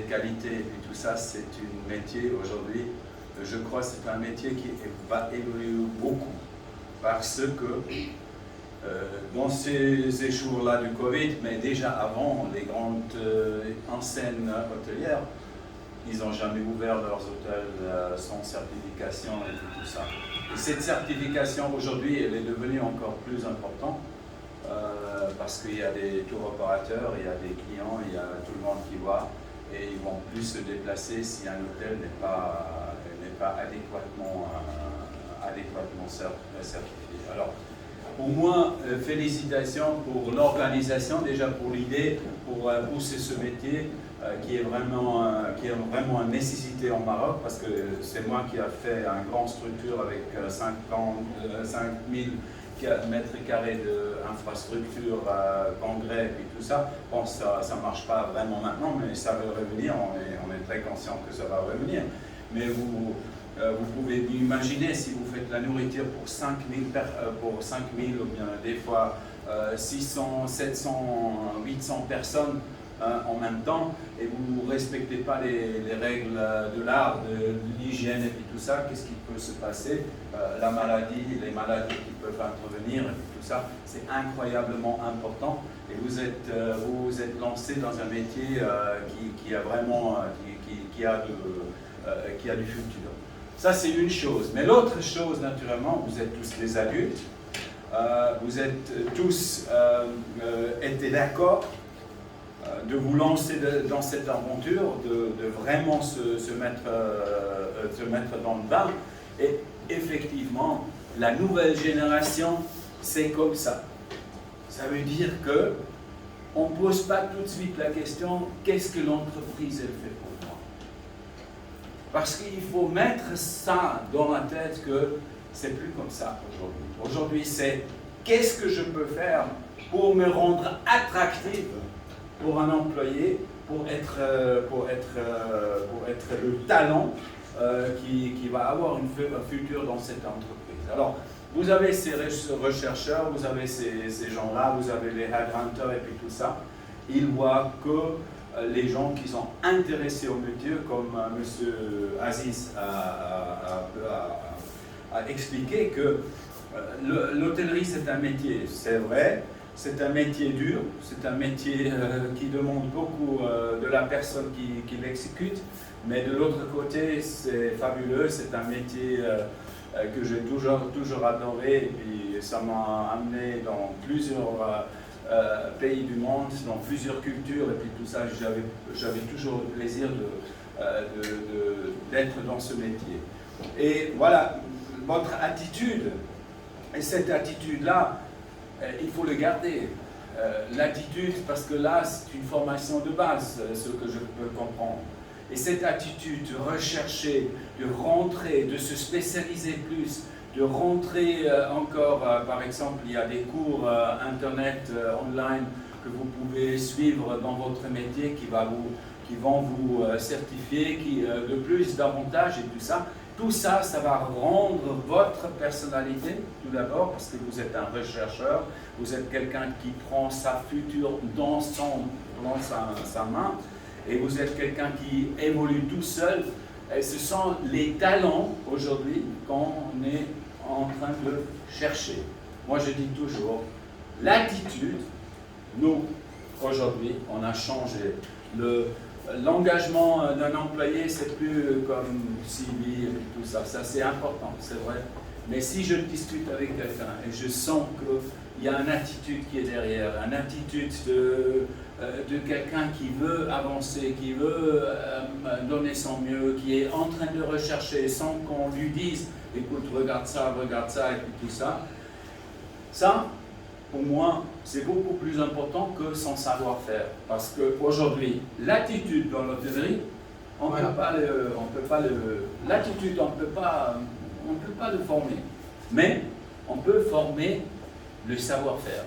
qualité et tout ça, c'est un métier aujourd'hui, je crois que c'est un métier qui va évoluer beaucoup parce que dans ces jours-là du Covid, mais déjà avant, les grandes enseignes hôtelières, ils n'ont jamais ouvert leurs hôtels sans certification et tout ça. Et cette certification aujourd'hui, elle est devenue encore plus importante parce qu'il y a des tour opérateurs, il y a des clients, il y a tout le monde qui voit et ils vont plus se déplacer si un hôtel n'est pas adéquatement certifié. Alors, pour moi, félicitations pour l'organisation, déjà pour l'idée, pour pousser ce métier qui est vraiment une nécessité en Maroc, parce que c'est moi qui a fait une grande structure avec 5000 mètres carrés d'infrastructure, congrès et puis tout ça. Bon, ça ne marche pas vraiment maintenant, mais ça va revenir, on est très conscient que ça va revenir. Mais vous pouvez imaginer si vous faites la nourriture pour 5000 ou bien des fois 600, 700, 800 personnes en même temps et vous ne respectez pas les règles de l'art, de l'hygiène et puis tout ça, qu'est-ce qui peut se passer? La maladie, les maladies qui peuvent intervenir et puis tout ça, c'est incroyablement important et vous êtes lancé dans un métier qui a vraiment qui a du futur. Ça, c'est une chose. Mais l'autre chose, naturellement, vous êtes tous des adultes, vous êtes tous été d'accord de vous lancer dans cette aventure, de vraiment se mettre dans le bain. Et effectivement, la nouvelle génération, c'est comme ça. Ça veut dire qu'on ne pose pas tout de suite la question, qu'est-ce que l'entreprise elle fait pour moi? Parce qu'il faut mettre ça dans la tête que c'est plus comme ça aujourd'hui. Aujourd'hui, c'est qu'est-ce que je peux faire pour me rendre attractif pour un employé, pour être le talent qui va avoir un futur dans cette entreprise. Alors, vous avez ces rechercheurs, vous avez ces gens-là, vous avez les headhunters et puis tout ça. Ils voient que les gens qui sont intéressés au métier, comme M. Aziz a expliqué, que l'hôtellerie c'est un métier, c'est vrai, c'est un métier dur, c'est un métier qui demande beaucoup de la personne qui l'exécute, mais de l'autre côté c'est fabuleux, c'est un métier que j'ai toujours adoré et puis ça m'a amené dans plusieurs pays du monde, dans plusieurs cultures et puis tout ça, j'avais toujours le plaisir d'être dans ce métier. Et voilà, votre attitude, et cette attitude-là, il faut le garder. L'attitude, parce que là, c'est une formation de base, ce que je peux comprendre. Et cette attitude de rechercher, de rentrer, de se spécialiser plus, de rentrer encore, par exemple, il y a des cours internet, online, que vous pouvez suivre dans votre métier qui vont vous certifier de plus, davantage et tout ça. Tout ça, ça va rendre votre personnalité, tout d'abord, parce que vous êtes un rechercheur, vous êtes quelqu'un qui prend sa future dans sa main, et vous êtes quelqu'un qui évolue tout seul. Et ce sont les talents, aujourd'hui, qu'on est en train de chercher. Moi, je dis toujours, l'attitude, nous, aujourd'hui, on a changé. L'engagement d'un employé, c'est plus comme CV et tout ça. Ça, c'est important, c'est vrai. Mais si je discute avec quelqu'un et je sens qu'il y a une attitude qui est derrière, une attitude de quelqu'un qui veut avancer, qui veut donner son mieux, qui est en train de rechercher sans qu'on lui dise « écoute, regarde ça, et puis tout ça », ça, pour moi, c'est beaucoup plus important que son savoir-faire. Parce qu'aujourd'hui, l'attitude dans l'hôtellerie, l'attitude, on ne peut pas le former. Mais on peut former le savoir-faire.